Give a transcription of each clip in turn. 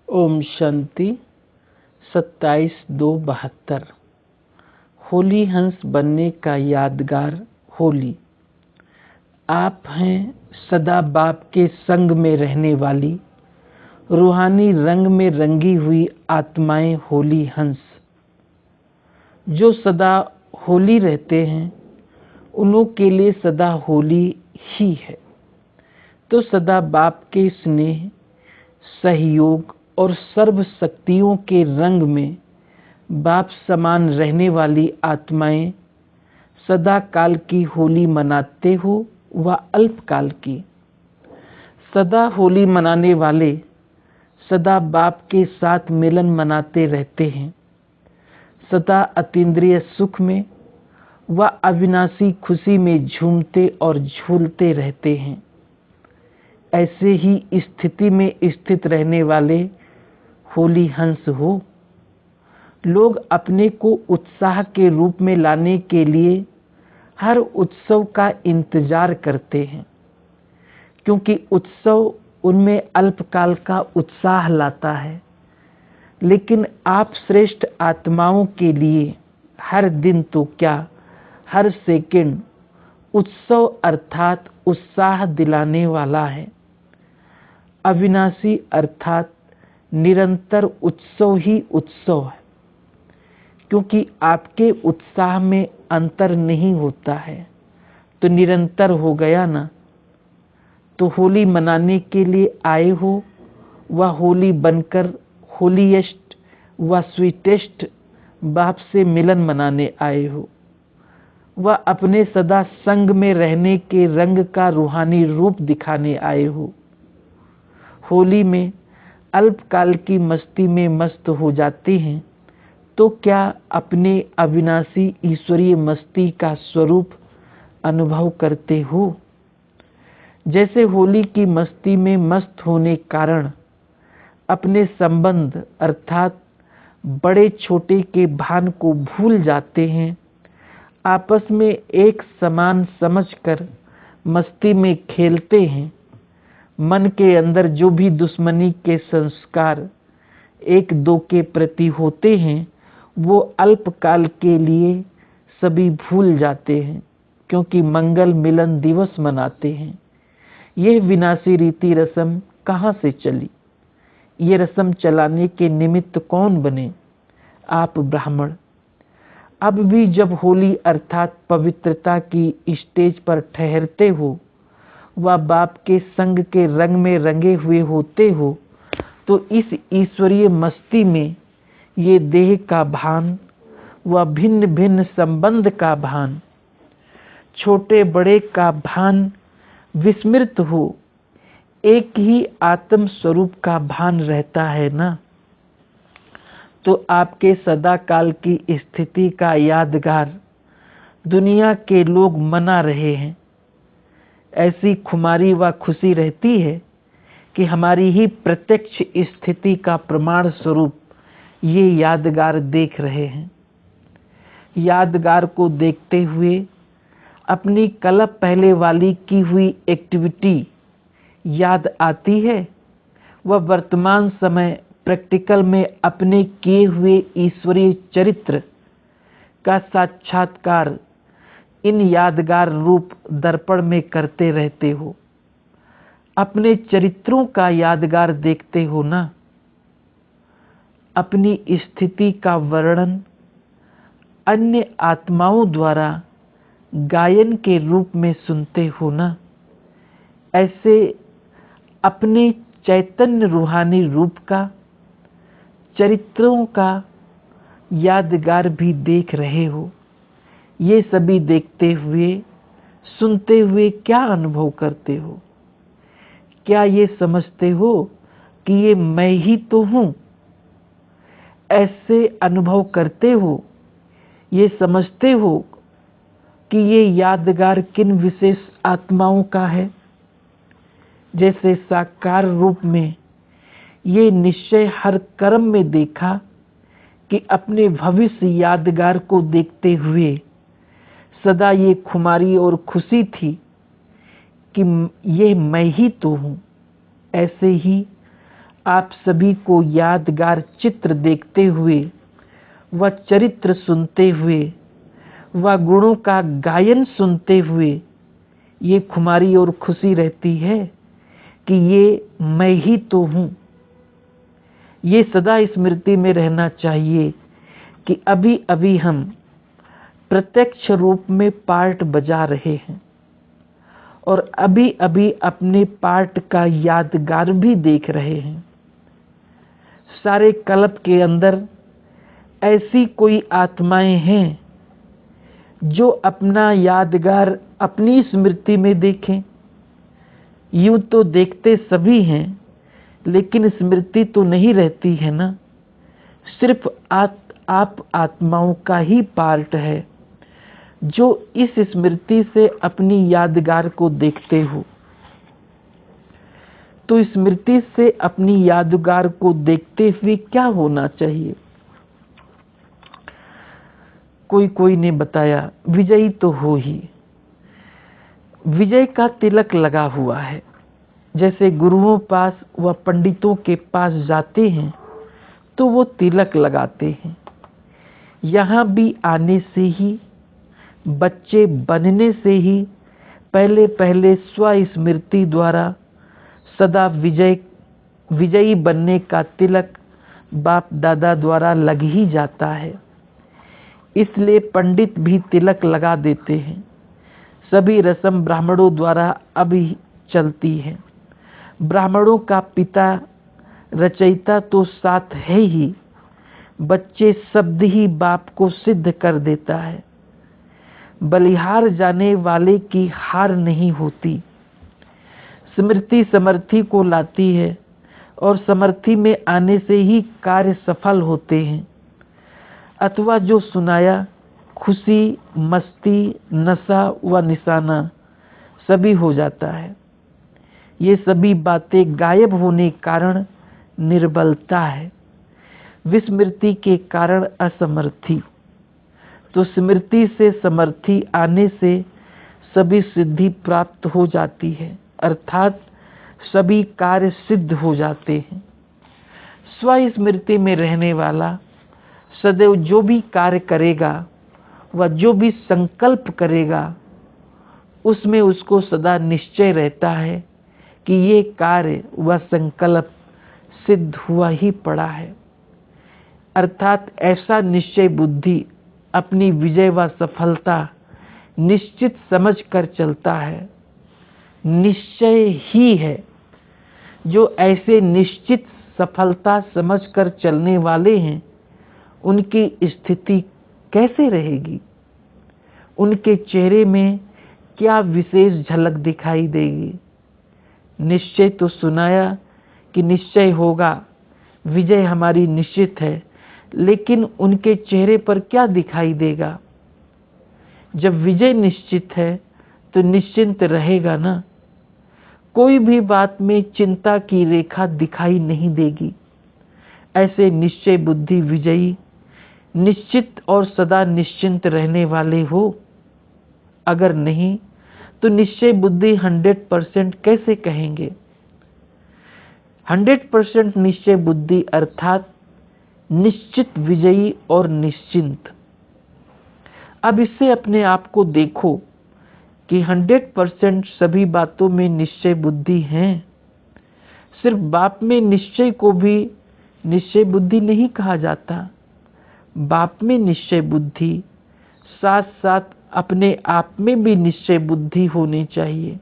ओम शांति 27/2/72। होली हंस बनने का यादगार होली। आप हैं सदा बाप के संग में रहने वाली, रूहानी रंग में रंगी हुई आत्माएं होली हंस। जो सदा होली रहते हैं उन्हों के लिए सदा होली ही है। तो सदा बाप के स्नेह, सहयोग और सर्व शक्तियों के रंग में बाप समान रहने वाली आत्माएं सदा काल की होली मनाते हो व अल्पकाल की। सदा होली मनाने वाले सदा बाप के साथ मिलन मनाते रहते हैं, सदा अतीन्द्रिय सुख में व अविनाशी खुशी में झूमते और झूलते रहते हैं। ऐसे ही स्थिति में स्थित रहने वाले होली हंस हो। लोग अपने को उत्साह के रूप में लाने के लिए हर उत्सव का इंतजार करते हैं, क्योंकि उत्सव उनमें अल्पकाल का उत्साह लाता है। लेकिन आप श्रेष्ठ आत्माओं के लिए हर दिन तो क्या, हर सेकंड उत्सव अर्थात उत्साह दिलाने वाला है। अविनाशी अर्थात निरंतर उत्सव ही उत्सव है, क्योंकि आपके उत्साह में अंतर नहीं होता है तो निरंतर हो गया ना। तो होली मनाने के लिए आए हो व होली बनकर होलीएस्ट व स्वीटेस्ट बाप से मिलन मनाने आए हो, वह अपने सदा संग में रहने के रंग का रूहानी रूप दिखाने आए हो। होली में अल्पकाल की मस्ती में मस्त हो जाते हैं तो क्या अपने अविनाशी ईश्वरीय मस्ती का स्वरूप अनुभव करते हो। जैसे होली की मस्ती में मस्त होने कारण अपने संबंध अर्थात बड़े छोटे के भान को भूल जाते हैं, आपस में एक समान समझकर मस्ती में खेलते हैं। मन के अंदर जो भी दुश्मनी के संस्कार एक दो के प्रति होते हैं वो अल्पकाल के लिए सभी भूल जाते हैं, क्योंकि मंगल मिलन दिवस मनाते हैं। यह विनाशी रीति रस्म कहाँ से चली? ये रस्म चलाने के निमित्त कौन बने? आप ब्राह्मण। अब भी जब होली अर्थात पवित्रता की स्टेज पर ठहरते हो व बाप के संग के रंग में रंगे हुए होते हो तो इस ईश्वरीय मस्ती में ये देह का भान व भिन्न भिन्न संबंध का भान, छोटे बड़े का भान विस्मृत हो, एक ही आत्म स्वरूप का भान रहता है ना। तो आपके सदा काल की स्थिति का यादगार दुनिया के लोग मना रहे हैं। ऐसी खुमारी व खुशी रहती है कि हमारी ही प्रत्यक्ष स्थिति का प्रमाण स्वरूप ये यादगार देख रहे हैं। यादगार को देखते हुए अपनी कल्प पहले वाली की हुई एक्टिविटी याद आती है व वर्तमान समय प्रैक्टिकल में अपने किए हुए ईश्वरीय चरित्र का साक्षात्कार इन यादगार रूप दर्पण में करते रहते हो। अपने चरित्रों का यादगार देखते हो ना। अपनी स्थिति का वर्णन अन्य आत्माओं द्वारा गायन के रूप में सुनते हो ना। ऐसे अपने चैतन्य रूहानी रूप का, चरित्रों का यादगार भी देख रहे हो। ये सभी देखते हुए सुनते हुए क्या अनुभव करते हो? क्या ये समझते हो कि ये मैं ही तो हूँ? ऐसे अनुभव करते हो? ये समझते हो कि ये यादगार किन विशेष आत्माओं का है? जैसे साकार रूप में ये निश्चय हर कर्म में देखा कि अपने भविष्य यादगार को देखते हुए सदा ये खुमारी और खुशी थी कि ये मैं ही तो हूँ। ऐसे ही आप सभी को यादगार चित्र देखते हुए व चरित्र सुनते हुए व गुणों का गायन सुनते हुए ये खुमारी और खुशी रहती है कि ये मैं ही तो हूँ। ये सदा स्मृति में रहना चाहिए कि अभी अभी हम प्रत्यक्ष रूप में पार्ट बजा रहे हैं और अभी अभी अपने पार्ट का यादगार भी देख रहे हैं। सारे कल्प के अंदर ऐसी कोई आत्माएं हैं जो अपना यादगार अपनी स्मृति में देखें। यूं तो देखते सभी हैं, लेकिन स्मृति तो नहीं रहती है ना। सिर्फ आप आत्माओं का ही पार्ट है जो इस स्मृति से अपनी यादगार को देखते हो। तो स्मृति से अपनी यादगार को देखते हुए क्या होना चाहिए? कोई ने बताया विजयी तो हो ही। विजय का तिलक लगा हुआ है। जैसे गुरुओं पास व पंडितों के पास जाते हैं तो वो तिलक लगाते हैं। यहाँ भी आने से ही, बच्चे बनने से ही पहले पहले स्वस्मृति द्वारा सदा विजयी बनने का तिलक बाप दादा द्वारा लग ही जाता है। इसलिए पंडित भी तिलक लगा देते हैं। सभी रस्म ब्राह्मणों द्वारा अभी चलती है। ब्राह्मणों का पिता रचयिता तो साथ है ही, बच्चे शब्द ही बाप को सिद्ध कर देता है। बलिहार जाने वाले की हार नहीं होती। स्मृति समर्थी को लाती है और समर्थी में आने से ही कार्य सफल होते हैं। अथवा जो सुनाया, खुशी, मस्ती, नशा व निशाना सभी हो जाता है। ये सभी बातें गायब होने कारण निर्बलता है। विस्मृति के कारण असमर्थी। तो स्मृति से समर्थी आने से सभी सिद्धि प्राप्त हो जाती है, अर्थात सभी कार्य सिद्ध हो जाते हैं। स्वस्मृति में रहने वाला सदैव जो भी कार्य करेगा व जो भी संकल्प करेगा उसमें उसको सदा निश्चय रहता है कि ये कार्य व संकल्प सिद्ध हुआ ही पड़ा है। अर्थात ऐसा निश्चय बुद्धि अपनी विजय व सफलता निश्चित समझ कर चलता है। निश्चय ही है। जो ऐसे निश्चित सफलता समझ कर चलने वाले हैं, उनकी स्थिति कैसे रहेगी? उनके चेहरे में क्या विशेष झलक दिखाई देगी? निश्चय तो सुनाया कि निश्चय होगा, विजय हमारी निश्चित है, लेकिन उनके चेहरे पर क्या दिखाई देगा? जब विजय निश्चित है तो निश्चिंत रहेगा ना। कोई भी बात में चिंता की रेखा दिखाई नहीं देगी। ऐसे निश्चय बुद्धि विजयी, निश्चित और सदा निश्चिंत रहने वाले हो। अगर नहीं तो निश्चय बुद्धि 100% कैसे कहेंगे? 100% निश्चय बुद्धि अर्थात निश्चित विजयी और निश्चिंत। अब इससे अपने आप को देखो कि 100% सभी बातों में निश्चय बुद्धि है। सिर्फ बाप में निश्चय को भी निश्चय बुद्धि नहीं कहा जाता। बाप में निश्चय बुद्धि साथ साथ अपने आप में भी निश्चय बुद्धि होनी चाहिए।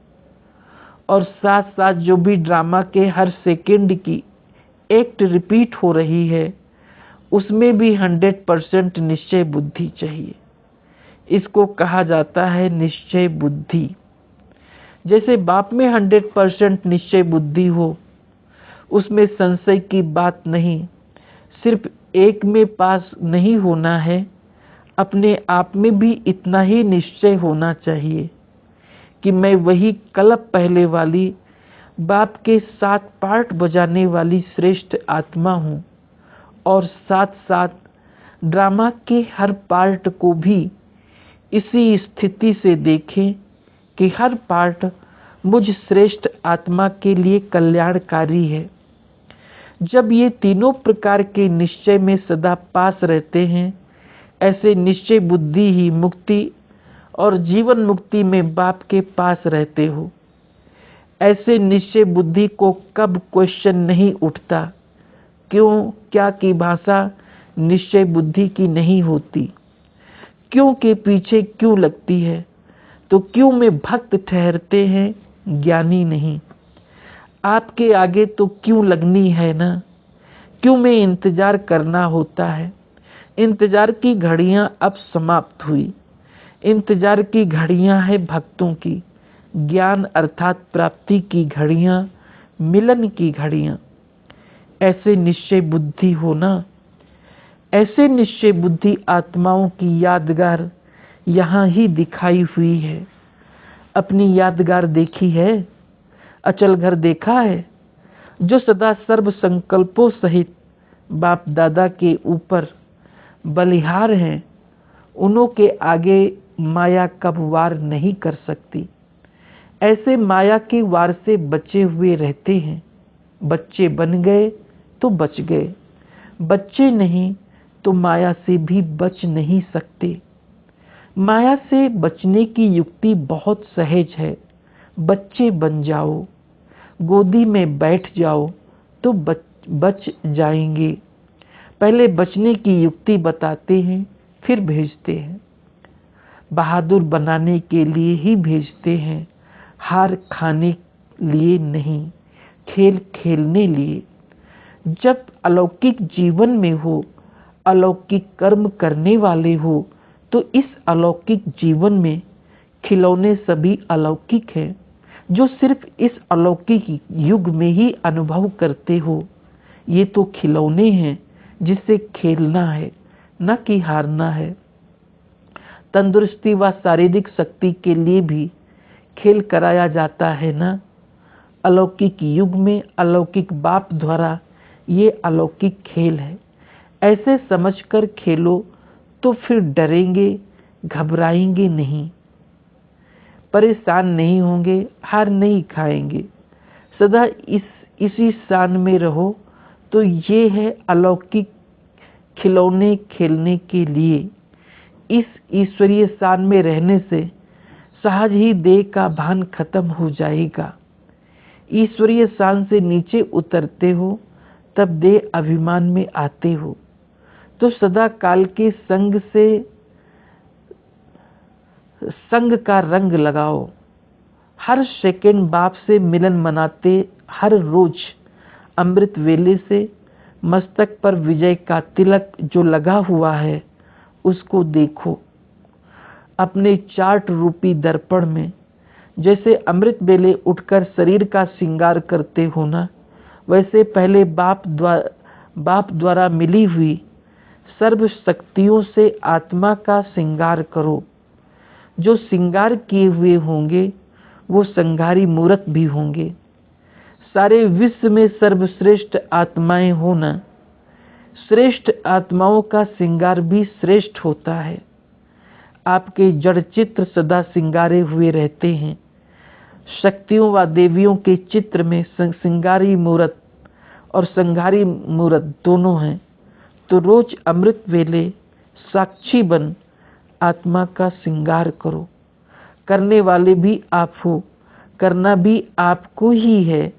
और साथ साथ जो भी ड्रामा के हर सेकंड की एक्ट रिपीट हो रही है, उसमें भी 100% निश्चय बुद्धि चाहिए। इसको कहा जाता है निश्चय बुद्धि। जैसे बाप में 100% निश्चय बुद्धि हो, उसमें संशय की बात नहीं। सिर्फ एक में पास नहीं होना है, अपने आप में भी इतना ही निश्चय होना चाहिए कि मैं वही कल्प पहले वाली बाप के साथ पार्ट बजाने वाली श्रेष्ठ आत्मा हूँ। और साथ साथ ड्रामा के हर पार्ट को भी इसी स्थिति से देखें कि हर पार्ट मुझ श्रेष्ठ आत्मा के लिए कल्याणकारी है। जब ये तीनों प्रकार के निश्चय में सदा पास रहते हैं, ऐसे निश्चय बुद्धि ही मुक्ति और जीवन मुक्ति में बाप के पास रहते हो। ऐसे निश्चय बुद्धि को कब क्वेश्चन नहीं उठता, क्यों क्या की भाषा निश्चय बुद्धि की नहीं होती, क्यों के पीछे क्यों लगती है, तो क्यों में भक्त ठहरते हैं ज्ञानी नहीं। आपके आगे तो क्यों लगनी है ना, क्यों में इंतजार करना होता है। इंतजार की घड़ियां अब समाप्त हुई, इंतजार की घड़ियां है भक्तों की, ज्ञान अर्थात प्राप्ति की घड़ियां, मिलन की घड़ियां। ऐसे निश्चय बुद्धि होना, ऐसे निश्चय बुद्धि आत्माओं की यादगार यहाँ ही दिखाई हुई है। अपनी यादगार देखी है, अचल घर देखा है, जो सदा सर्व संकल्पों सहित बाप दादा के ऊपर बलिहार हैं। उन्हों के आगे माया कब वार नहीं कर सकती। ऐसे माया के वार से बचे हुए रहते हैं। बच्चे बन गए तो बच गए, बच्चे नहीं तो माया से भी बच नहीं सकते। माया से बचने की युक्ति बहुत सहज है। बच्चे बन जाओ, गोदी में बैठ जाओ तो बच जाएंगे। पहले बचने की युक्ति बताते हैं, फिर भेजते हैं। बहादुर बनाने के लिए ही भेजते हैं, हार खाने लिए नहीं, खेल खेलने लिए। जब अलौकिक जीवन में हो, अलौकिक कर्म करने वाले हो, तो इस अलौकिक जीवन में खिलौने सभी अलौकिक हैं, जो सिर्फ इस अलौकिक युग में ही अनुभव करते हो। ये तो खिलौने हैं जिससे खेलना है, न कि हारना है। तंदुरुस्ती व शारीरिक शक्ति के लिए भी खेल कराया जाता है ना। अलौकिक युग में अलौकिक बाप द्वारा ये अलौकिक खेल है। ऐसे समझकर खेलो तो फिर डरेंगे, घबराएंगे नहीं, परेशान नहीं होंगे, हार नहीं खाएंगे। सदा इसी शान में रहो। तो ये है अलौकिक खिलौने खेलने के लिए। इस ईश्वरीय शान में रहने से सहज ही देह का भान खत्म हो जाएगा। ईश्वरीय शान से नीचे उतरते हो तब देह अभिमान में आते हो। तो सदा काल के संग का रंग लगाओ। हर सेकंड बाप से मिलन मनाते, हर रोज अमृत वेले से मस्तक पर विजय का तिलक जो लगा हुआ है उसको देखो। अपने चार्ट रूपी दर्पण में जैसे अमृत वेले उठकर शरीर का श्रृंगार करते हो ना, वैसे पहले बाप द्वारा मिली हुई सर्व शक्तियों से आत्मा का श्रृंगार करो। जो श्रृंगार किए हुए होंगे वो संघारी मूर्त भी होंगे। सारे विश्व में सर्वश्रेष्ठ आत्माएं होना, श्रेष्ठ आत्माओं का श्रृंगार भी श्रेष्ठ होता है। आपके जड़ चित्र सदा श्रृंगारे हुए रहते हैं। शक्तियों व देवियों के चित्र में श्रृंगारी मूर्त और संघारी मूर्त दोनों हैं। तो रोज अमृत वेले साक्षी बन आत्मा का श्रृंगार करो। करने वाले भी आप हो, करना भी आपको ही है।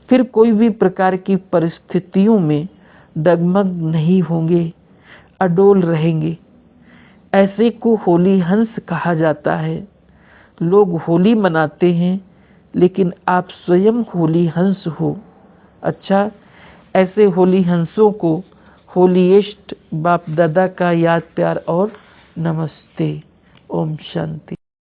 फिर कोई भी प्रकार की परिस्थितियों में डगमग नहीं होंगे, अडोल रहेंगे। ऐसे को होली हंस कहा जाता है। लोग होली मनाते हैं, लेकिन आप स्वयं होली हंस हो। अच्छा, ऐसे होली हंसों को होलीएस्ट बाप दादा का याद प्यार और नमस्ते। ओम शांति।